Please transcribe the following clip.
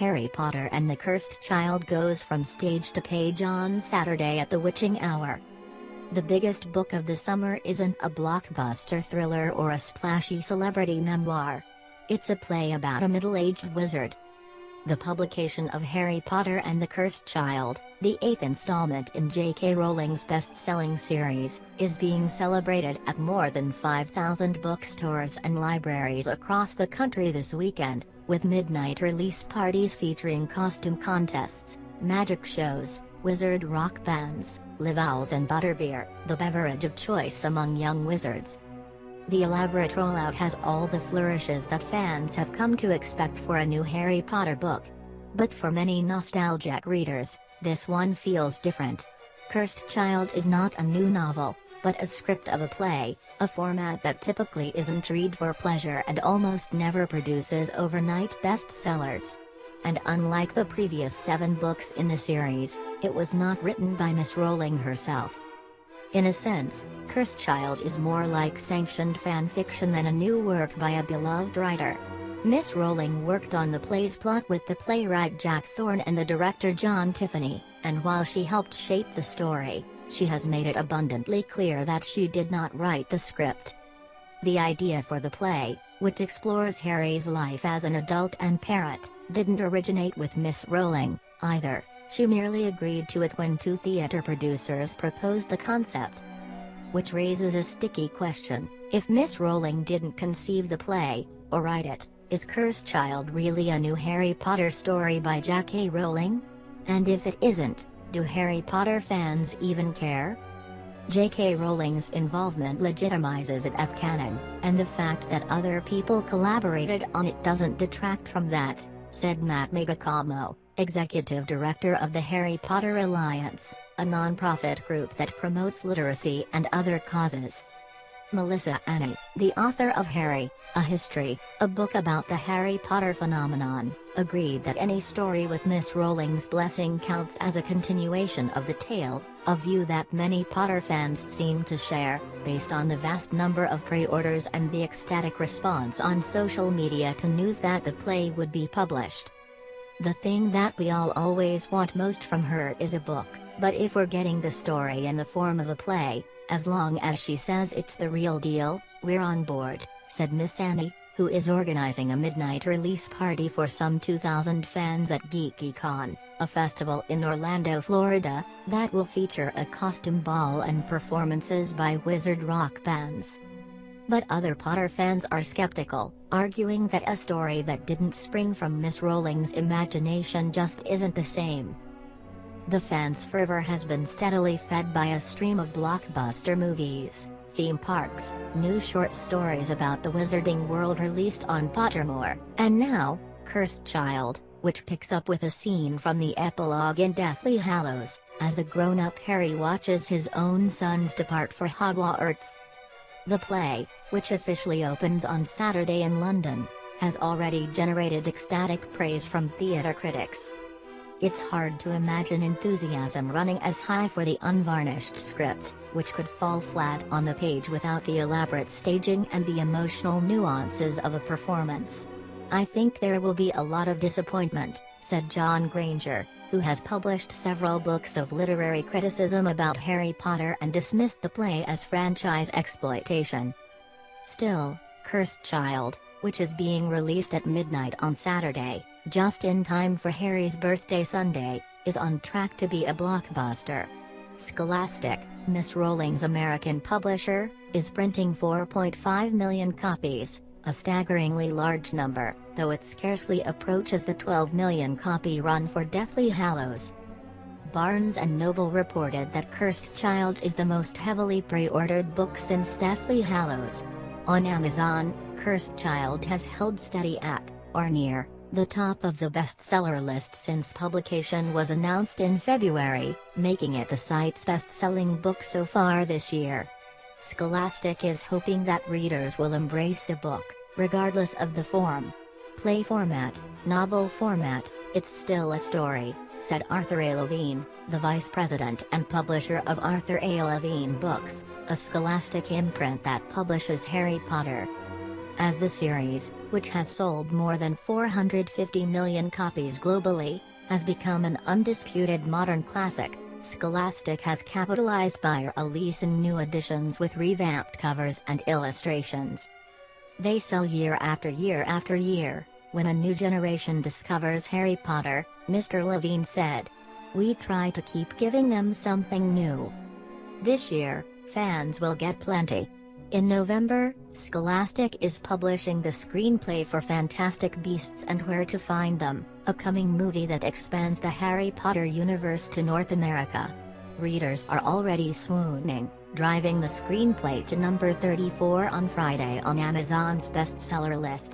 Harry Potter and the Cursed Child goes from stage to page on Saturday at the witching hour. The biggest book of the summer isn't a blockbuster thriller or a splashy celebrity memoir. It's a play about a middle-aged wizard. The publication of Harry Potter and the Cursed Child, the 8th installment in J.K. Rowling's best-selling series, is being celebrated at more than 5,000 bookstores and libraries across the country this weekend, with midnight release parties featuring costume contests, magic shows, wizard rock bands, live owls and butterbeer, the beverage of choice among young wizards. The elaborate rollout has all the flourishes that fans have come to expect for a new Harry Potter book. But for many nostalgic readers, this one feels different. Cursed Child is not a new novel, but a script of a play, a format that typically isn't read for pleasure and almost never produces overnight bestsellers. And unlike the previous 7 books in the series, it was not written by Miss Rowling herself. In a sense, Cursed Child is more like sanctioned fan fiction than a new work by a beloved writer. Miss Rowling worked on the play's plot with the playwright Jack Thorne and the director John Tiffany, and while she helped shape the story, she has made it abundantly clear that she did not write the script. The idea for the play, which explores Harry's life as an adult and parent, didn't originate with Miss Rowling, either. She merely agreed to it when 2 theater producers proposed the concept. Which raises a sticky question: if Miss Rowling didn't conceive the play, or write it, is Cursed Child really a new Harry Potter story by J.K. Rowling? And if it isn't, do Harry Potter fans even care? J.K. Rowling's involvement legitimizes it as canon, and the fact that other people collaborated on it doesn't detract from that, said Matt Megacamo, executive director of the Harry Potter Alliance, a non-profit group that promotes literacy and other causes. Melissa Annie, the author of Harry, A History, a book about the Harry Potter phenomenon, agreed that any story with Miss Rowling's blessing counts as a continuation of the tale, a view that many Potter fans seem to share, based on the vast number of pre-orders and the ecstatic response on social media to news that the play would be published. The thing that we all always want most from her is a book, but if we're getting the story in the form of a play, as long as she says it's the real deal, we're on board, said Miss Annie, who is organizing a midnight release party for some 2,000 fans at GeekyCon, a festival in Orlando, Florida, that will feature a costume ball and performances by wizard rock bands. But other Potter fans are skeptical, arguing that a story that didn't spring from Miss Rowling's imagination just isn't the same. The fans' fervor has been steadily fed by a stream of blockbuster movies, theme parks, new short stories about the wizarding world released on Pottermore, and now, Cursed Child, which picks up with a scene from the epilogue in Deathly Hallows, as a grown-up Harry watches his own sons depart for Hogwarts. The play, which officially opens on Saturday in London, has already generated ecstatic praise from theatre critics. It's hard to imagine enthusiasm running as high for the unvarnished script, which could fall flat on the page without the elaborate staging and the emotional nuances of a performance. I think there will be a lot of disappointment, said John Granger, who has published several books of literary criticism about Harry Potter and dismissed the play as franchise exploitation. Still, Cursed Child, which is being released at midnight on Saturday, just in time for Harry's birthday Sunday, is on track to be a blockbuster. Scholastic, Miss Rowling's American publisher, is printing 4.5 million copies, a staggeringly large number, though it scarcely approaches the 12 million copy run for Deathly Hallows. Barnes & Noble reported that Cursed Child is the most heavily pre-ordered book since Deathly Hallows. On Amazon, Cursed Child has held steady at, or near, the top of the bestseller list since publication was announced in February, making it the site's best-selling book so far this year. Scholastic is hoping that readers will embrace the book, regardless of the form. Play format, novel format, it's still a story, said Arthur A. Levine, the vice president and publisher of Arthur A. Levine Books, a Scholastic imprint that publishes Harry Potter. As the series, which has sold more than 450 million copies globally, has become an undisputed modern classic, Scholastic has capitalized by releasing new editions with revamped covers and illustrations. They sell year after year after year. When a new generation discovers Harry Potter, Mr. Levine said, "We try to keep giving them something new. This year, fans will get plenty." In November, Scholastic is publishing the screenplay for Fantastic Beasts and Where to Find Them, a coming movie that expands the Harry Potter universe to North America. Readers are already swooning, driving the screenplay to number 34 on Friday on Amazon's bestseller list.